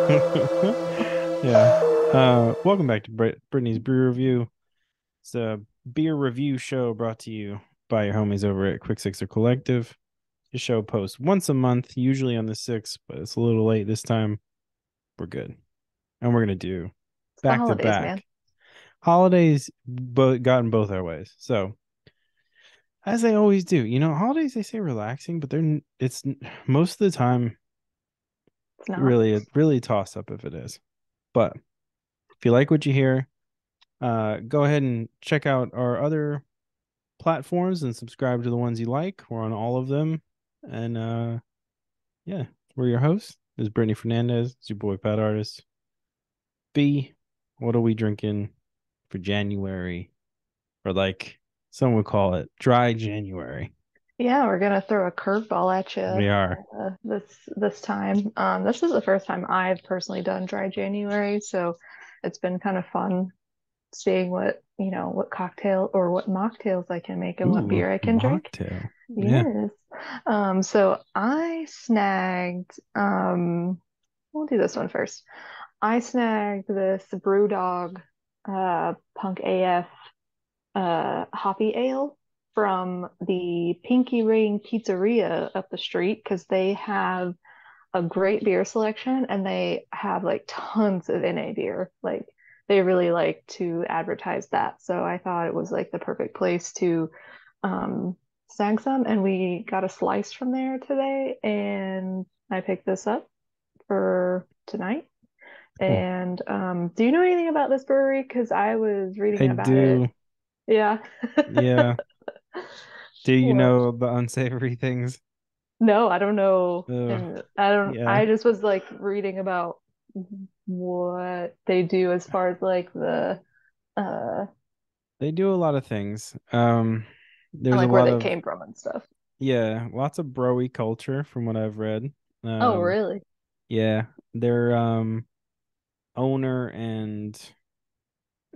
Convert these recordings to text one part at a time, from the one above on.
Yeah. Welcome back to Brittany's Brew Review. It's a beer review show brought to you by your homies over at Quick Sixer Collective. The show posts once a month, usually on the 6th, but it's a little late this time. We're good. And we're gonna do It's the back to holidays, man. back holidays, but gotten both our ways. So as they always do, holidays they say relaxing, but it's most of the time It's not. really toss up if it is. But if you like what you hear, go ahead and check out our other platforms and subscribe to the ones you like. We're on all of them. And yeah, we're your hosts. This is Brittany Fernandez. It's your boy Pat Artist. B, what are we drinking for January? Or like some would call it dry January. Yeah, we're gonna throw a curveball at We you are. this time. This is the first time I've personally done dry January, so it's been kind of fun seeing what cocktail or what mocktails I can make and what Ooh, beer I can drink. mocktail. Yeah. Yes. So I snagged. We'll do this one first. I snagged this Brewdog Punk AF hoppy ale from the Pinky Ring Pizzeria up the street because they have a great beer selection and they have like tons of NA beer. Like they really like to advertise that. So I thought it was like the perfect place to snag some. And we got a slice from there today and I picked this up for tonight. Cool. And do you know anything about this brewery? Because I was I reading about it. do. Yeah. Yeah. Do you Well, know the unsavory things? no, I don't know. Ugh. And Yeah. I just was like reading about what they do as far as like the uh They do a lot of things. and There's a like where lot they of came from and stuff. yeah, lots of broy culture from what I've read. Oh, Um, really? yeah, their owner and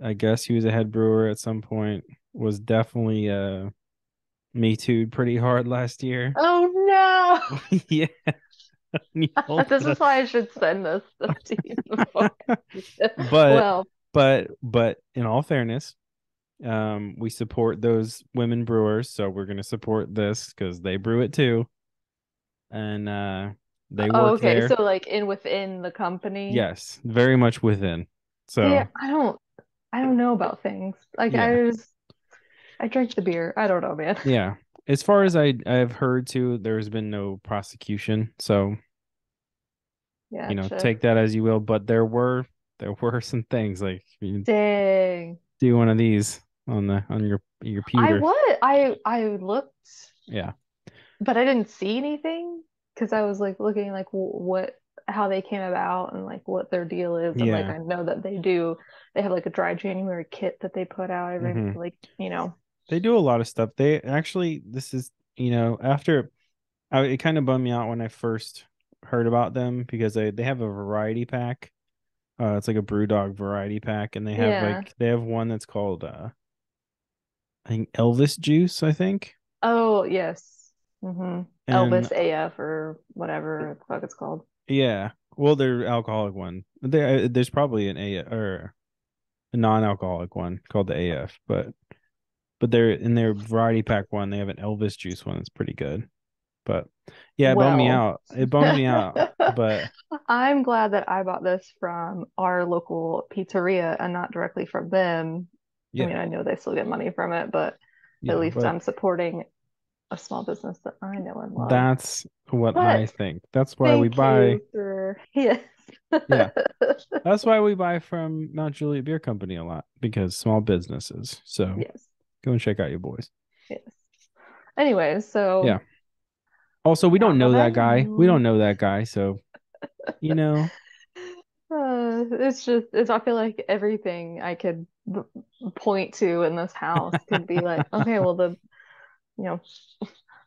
I guess he was a head brewer at some point was definitely Me Too pretty hard last year. Oh Yeah, he no. pulled This the is why I should send this stuff to you before. but Well, but in all fairness, we support those women brewers, so we're gonna support this because they brew it too. And they oh, work okay. So there. like in within the company. Yes, very much within. See, So I don't know about things. Like yeah, I drink the beer. I don't know, man. yeah. As far as I've heard too, there's been no prosecution. So, Gotcha. take that as you will. But there were some things like you Dang. do one of these on your I pewter. would. I looked, Yeah. but I didn't see anything because I was like looking like what how they came about and like what their deal is and like Yeah. I know that they have like a dry January kit that they put out every Hmm. like you know. They do a lot of stuff. They actually this is, after it kind of bummed me out when I first heard about them because they have a variety pack. It's like a brew dog variety pack, and Yeah. they have one that's called I think Elvis juice, I think. Oh, yes. hmm And Elvis AF or whatever the fuck it's called. yeah, well, they're alcoholic one. There's probably an A or a non-alcoholic one called the AF, but they're in their variety pack one. They have an Elvis juice one that's pretty good. But yeah, it bummed me Well, out. It bums me out. But I'm glad that I bought this from our local pizzeria and not directly from them. I yeah, mean, I know they still get money from it, but at yeah, least but I'm supporting a small business that I know and love. that's what I But think. That's why we thank buy. you for, yes. Yeah, that's why we buy from Mount Juliet Beer Company a lot because small businesses. So Yes, go and check out your boys. yes. Anyway, so Yeah. Also, we don't now that know I that guy. We know. don't know that guy. So, you know, It's just it's I feel like everything I could point to in this house could be like, okay, well you know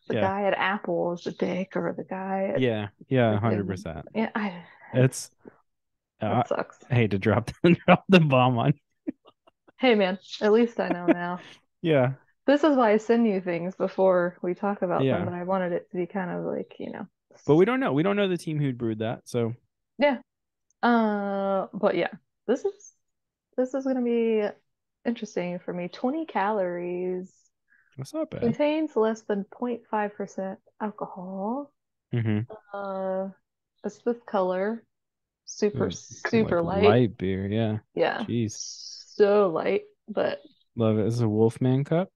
the yeah, guy at Apple is a dick, or the guy at yeah, yeah, freaking 100%. yeah, It's, it sucks. I hate to drop drop the bomb on. Hey man, at least I know now. Yeah, This is why I send you things before we talk about them, yeah. but I wanted it to be kind of like, But we don't know. We don't know the team who brewed that. So, yeah. But yeah, this is this is gonna be interesting for me. 20 calories, That's not bad. contains less than 0.5% alcohol. Mm-hmm. Uh, it's this color, super, Ooh, like super light. light beer, yeah. Yeah, Jeez. so light, but Love it. This is a Wolfman cup.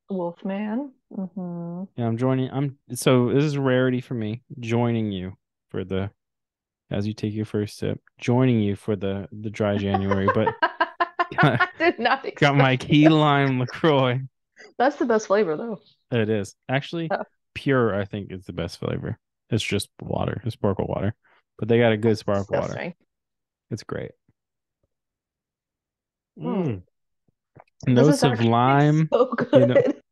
Wolfman. Hmm. Yeah, I'm joining. I'm so this is a rarity for me. Joining you for the as you take your first sip. Joining you for the dry January, but got, I did not got my expect key that. lime LaCroix. That's the best flavor though. It is. Actually, Oh, pure, I think, is the best flavor. It's just water, it's sparkle water. But they got a good that's sparkle water. disgusting. It's great. Mm. Mm. This is Notes of actually lime, so you know. good.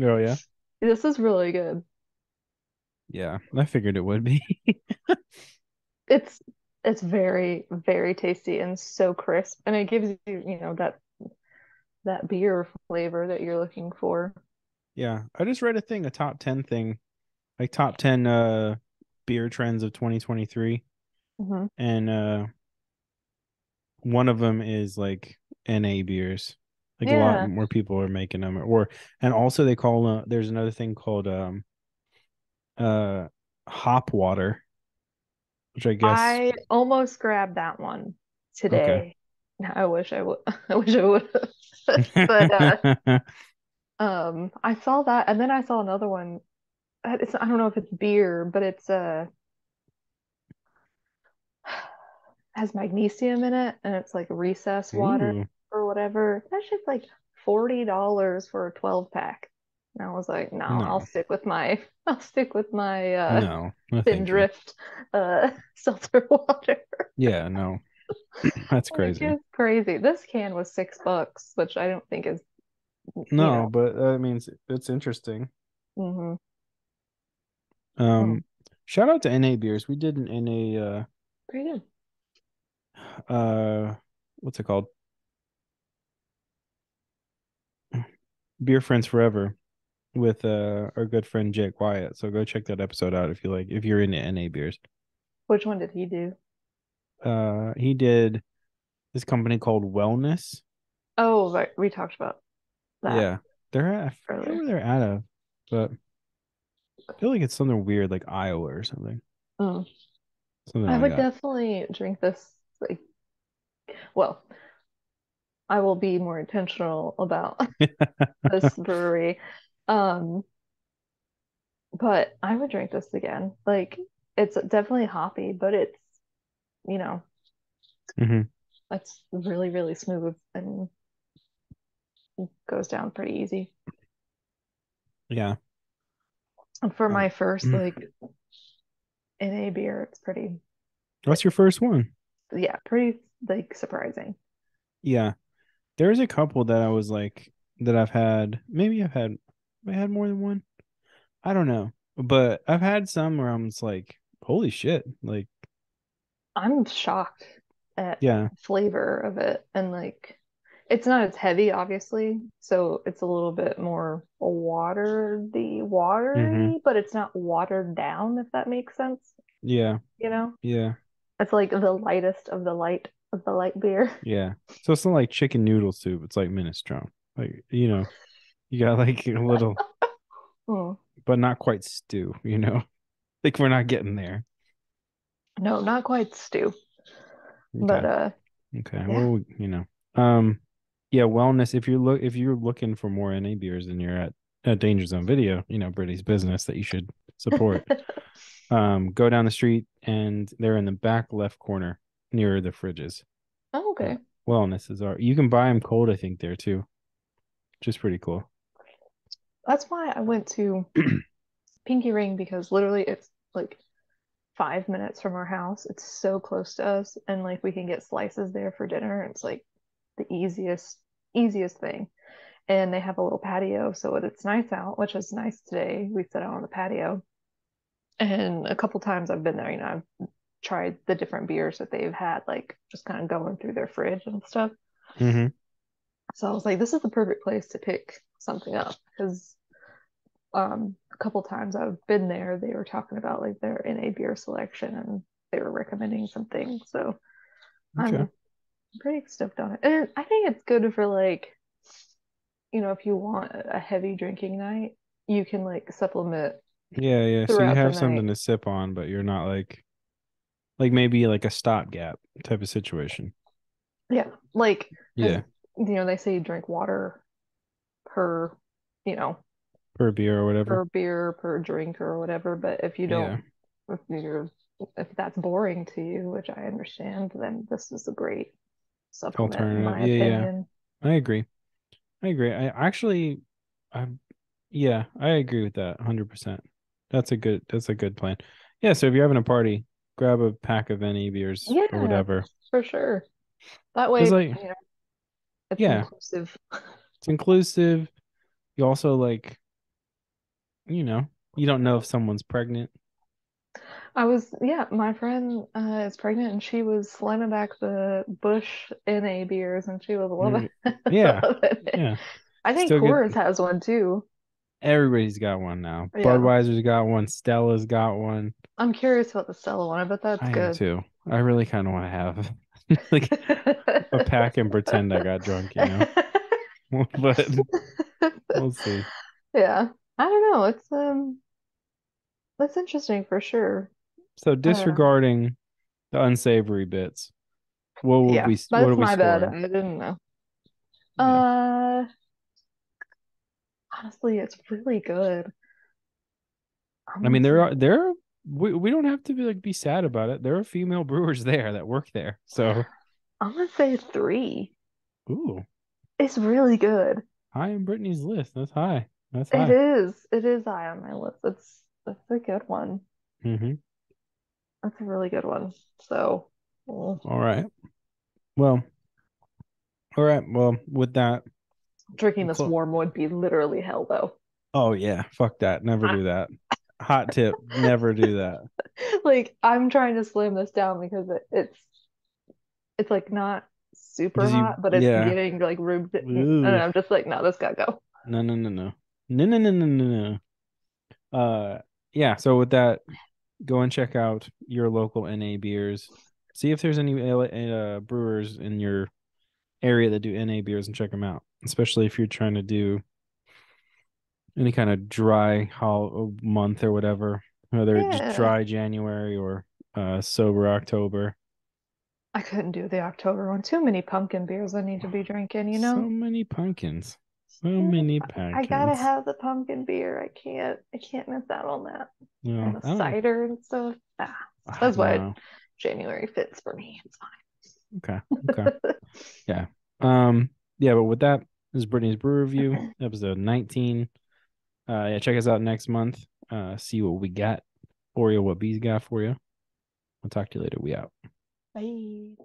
Oh yeah. This is really good. Yeah, I figured it would be. It's it's very, very tasty and so crisp, and it gives you, that beer flavor that you're looking for. Yeah. I just read a thing, a top 10 thing, like top 10 beer trends of 2023. Hmm. And one of them is like NA beers. Like a lot Yeah, more people are making them or and also they call there's another thing called uh hop water, which I guess I almost grabbed that one okay. today. I wish I would. I wish I would have. But I saw that, and then I saw another one. I don't know if it's beer, but it's has magnesium in it, and it's like recess water Ooh, or whatever. That shit's like $40 for a 12 pack. And I was like, no, I'll no. stick with my I'll stick with my No. No, thank you. Spindrift seltzer water. Yeah, no. That's Like crazy. it's crazy. This can was $6, which I don't think is, you No, know. but I mean it's interesting. Hmm. Um shout out to NA beers. We did an NA Pretty good. what's it called? Beer Friends Forever with our good friend Jake Wyatt. So go check that episode out if you like if you're into NA beers. Which one did he do? He did this company called Wellness. Oh, right. We talked about that Yeah. They're I forget earlier. where they're out of, but I feel like it's something weird like Iowa or something. Mm. Something I like would that. definitely drink this. Like, well, I will be more intentional about this brewery. Um, but I would drink this again. Like, it's definitely hoppy, but you know, Hmm. it's really, really smooth and goes down pretty easy. Yeah. And for Um, my first like NA beer, it's pretty what's your like, first one? yeah, pretty like surprising. Yeah. There's a couple that I was like that I've had. Maybe I had more than one. I don't know. But I've had some where I'm just like, holy shit. Like, I'm shocked at yeah. the flavor of it, and like it's not as heavy, obviously, so it's a little bit more Hmm. watery, but it's not watered down, if that makes sense. Yeah. You know, Yeah. it's like the lightest of the light beer. Yeah. So it's not like chicken noodle soup. It's like minestrone. Like, you got like a little, Hmm. but not quite stew, you know? Like we're not getting there. No, not quite stew, but Okay. Okay. yeah. Well, um, yeah, wellness. If you're looking for more NA beers and you're at Danger Zone Video, Brittany's business that you should support. Go down the street and they're in the back left corner near the fridges. Oh, Uh, okay. wellness is our. You can buy them cold, I think, there too, which is pretty cool. That's why I went to Pinky Ring because literally it's like 5 minutes from our house. It's so close to us, and like we can get slices there for dinner. It's like the easiest thing. And they have a little patio, so it's nice out, which is nice today. We sit out on the patio. And a couple times I've been there, I've tried the different beers that they've had, like just kind of going through their fridge and stuff. Hmm. So I was like, this is the perfect place to pick something up because a couple times I've been there, they were talking about like their NA beer selection and they were recommending some things. So Okay. I'm pretty stoked on it. And I think it's good for like, if you want a heavy drinking night, you can like supplement Yeah, yeah. So you throughout the have something night. to sip on, but you're not like maybe like a stopgap type of situation. Yeah. Like, because, Yeah. they say drink water per, you know, Per beer or whatever. per beer, per drink or whatever. But if you don't, Yeah. if you're, if that's boring to you, which I understand, then this is a great supplement, in Alternative. my Yeah, yeah. opinion. I agree. I agree. I actually I yeah, I agree with that 100%. That's a good plan. Yeah, so if you're having a party, grab a pack of any beers or Yeah, whatever. for sure. That way, Cuz like it's yeah, inclusive. it's inclusive. You also like, you know, you don't know if someone's pregnant. Yeah, my friend is pregnant and she was slamming back the Bush NA beers and she was loving, Mm, Yeah. loving it. Yeah. I think Still get Coors has one too. everybody's got one now. Yeah. Budweiser's got one, Stella's got one. I'm curious about the Stella one. I bet that's I am good. too. I really kind of want to have like a pack and pretend I got drunk. But we'll see. Yeah. I don't know. It's interesting for sure. So Uh, disregarding the unsavory bits, yeah, what are that's we my bad. scoring? I didn't know. Yeah. Uh, Honestly, it's really good. I'm I gonna mean say we don't have to be sad about it. There are female brewers there that work there. So, I'm gonna say three. ooh, It's really good. high in Brittany's list. That's high. That's It high. is. It is high on my list. It's a good one. Mm-hmm. That's a really good one. So, All right. Well, all right. Well, with that, drinking we'll this close. warm would be literally hell, though. Oh yeah, fuck that. Never do that. Hot tip, never do that. Like I'm trying to slim this down because it's like not super Because hot, but it's yeah. getting like room to, and Ooh. I'm just like, no, this gotta go. No, no, no, no. No, no, no, no, no, no. Yeah, so with that, go and check out your local NA beers. See if there's any brewers in your area that do NA beers and check them out, especially if you're trying to do any kind of dry month or whatever, whether it's Yeah, dry January or sober October. I couldn't do the October one. Too many pumpkin beers I need to be drinking, you So know? many pumpkins. So Yeah, many I gotta pumpkins. have the pumpkin beer. I can't miss out on that. And the I don't. cider and stuff. That's why No. January fits for me. It's Okay. Okay. fine. Yeah. Yeah, but with that, this is Brittany's Brew Review, episode 19. Yeah, check us out next month. See what we got for you, what B's got for you. I'll talk to you later. We out. Bye.